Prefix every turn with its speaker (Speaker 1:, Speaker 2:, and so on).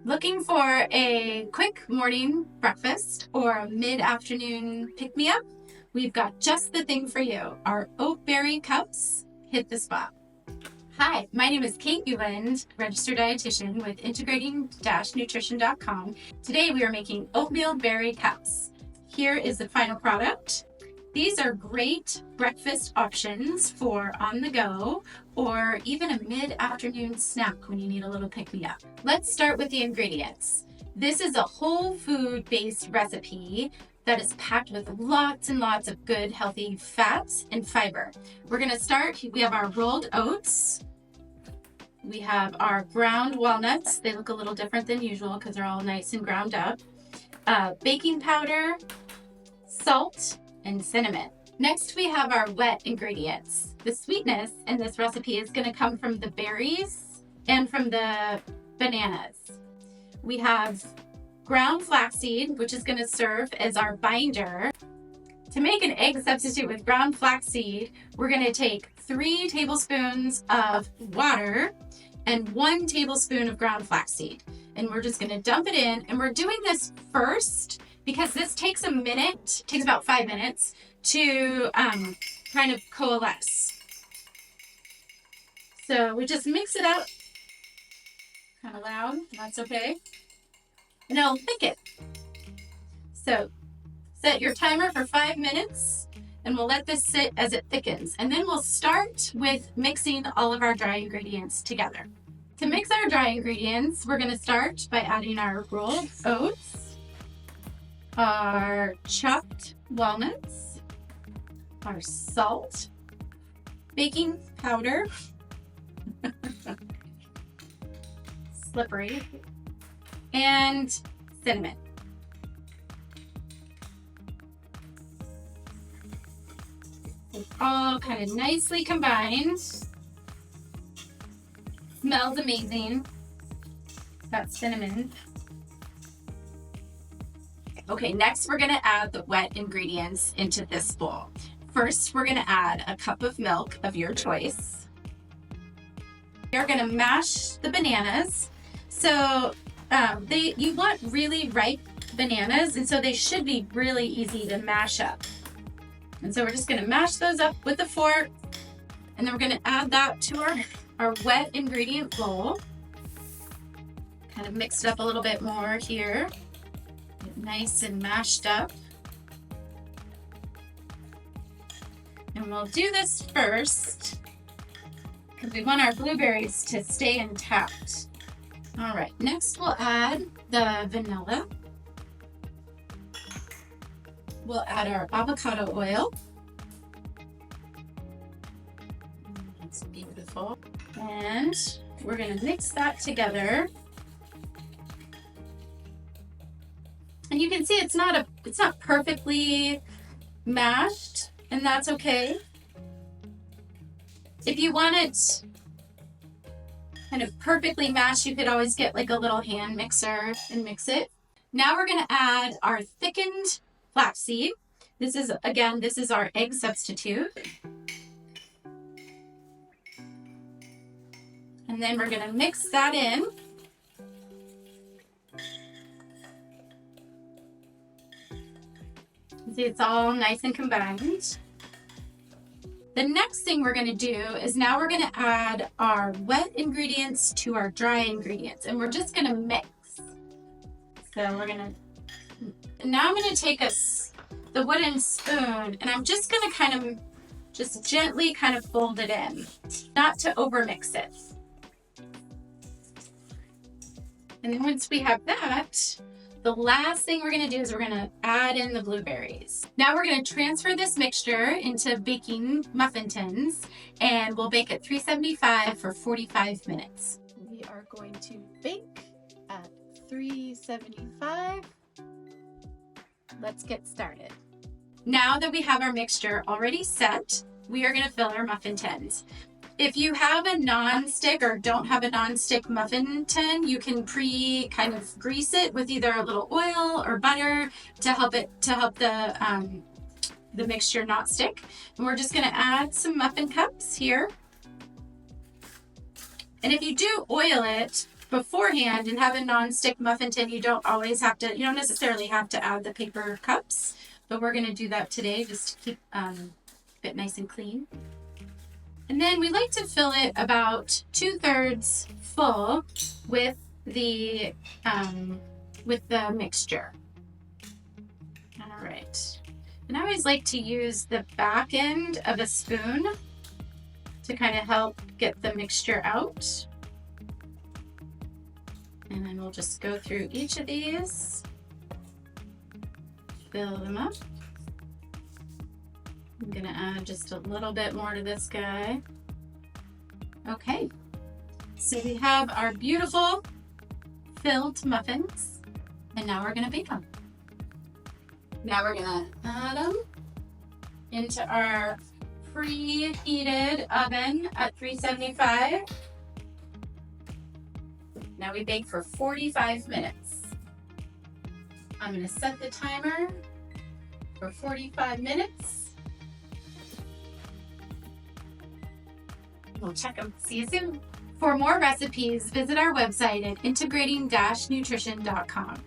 Speaker 1: Looking for a quick morning breakfast or a mid-afternoon pick-me-up? We've got just the thing for you. Our Oatmeal Berry Cups hit the spot. Hi, my name is Kate Uland, registered dietitian with integrating-nutrition.com. Today we are making Oatmeal Berry Cups. Here is the final product. These are great breakfast options for on the go or even a mid-afternoon snack when you need a little pick-me-up. Let's start with the ingredients. This is a whole food-based recipe that is packed with lots and lots of good, healthy fats and fiber. We're gonna start, we have our rolled oats. We have our ground walnuts. They look a little different than usual because they're all nice and ground up. Baking powder, salt, and cinnamon. Next, we have our wet ingredients. The sweetness in this recipe is gonna come from the berries and from the bananas. We have ground flaxseed, which is gonna serve as our binder. To make an egg substitute with ground flaxseed, we're gonna take 3 tablespoons of water and 1 tablespoon of ground flaxseed. And we're just gonna dump it in, and we're doing this first because this takes a minute, takes about 5 minutes to kind of coalesce. So we just mix it out, kind of loud, that's okay. And it'll thicken. So set your timer for 5 minutes and we'll let this sit as it thickens. And then we'll start with mixing all of our dry ingredients together. To mix our dry ingredients, we're gonna start by adding our rolled oats, our chopped walnuts, our salt, baking powder, slippery, and cinnamon. It's all kind of nicely combined. Smells amazing. That cinnamon. Okay, next we're gonna add the wet ingredients into this bowl. First, we're gonna add a cup of milk of your choice. You're gonna mash the bananas. So you want really ripe bananas, and so they should be really easy to mash up. And so we're just gonna mash those up with a fork, and then we're gonna add that to our wet ingredient bowl. Kind of mix it up a little bit more here. Get nice and mashed up. And we'll do this first because we want our blueberries to stay intact. All right, next we'll add the vanilla. We'll add our avocado oil. That's beautiful. And we're gonna mix that together. And you can see it's not perfectly mashed, and that's okay. If you want it kind of perfectly mashed, you could always get like a little hand mixer and mix it. Now we're gonna add our thickened flaxseed. This is our egg substitute. And then we're gonna mix that in. See, it's all nice and combined. The next thing we're gonna do is now we're gonna add our wet ingredients to our dry ingredients, and we're just gonna mix. So now I'm gonna take the wooden spoon, and I'm just gonna kind of just gently kind of fold it in, not to overmix it. And then once we have that, the last thing we're gonna do is we're gonna add in the blueberries. Now we're gonna transfer this mixture into baking muffin tins, and we'll bake at 375 for 45 minutes. We are going to bake at 375. Let's get started. Now that we have our mixture already set, we are gonna fill our muffin tins. If you have a non-stick or don't have a non-stick muffin tin, you can kind of grease it with either a little oil or butter to help the mixture not stick. And we're just gonna add some muffin cups here. And if you do oil it, beforehand and have a non-stick muffin tin, you don't necessarily have to add the paper cups, but we're going to do that today just to keep it nice and clean. And then we like to fill it about 2/3 full with the mixture. All right. And I always like to use the back end of a spoon to kind of help get the mixture out. And then we'll just go through each of these, fill them up. I'm gonna add just a little bit more to this guy. Okay, so we have our beautiful filled muffins, and now we're gonna bake them. Now we're gonna add them into our preheated oven at 375. Now we bake for 45 minutes. I'm gonna set the timer for 45 minutes. We'll check them. See you soon. For more recipes, visit our website at integrating-nutrition.com.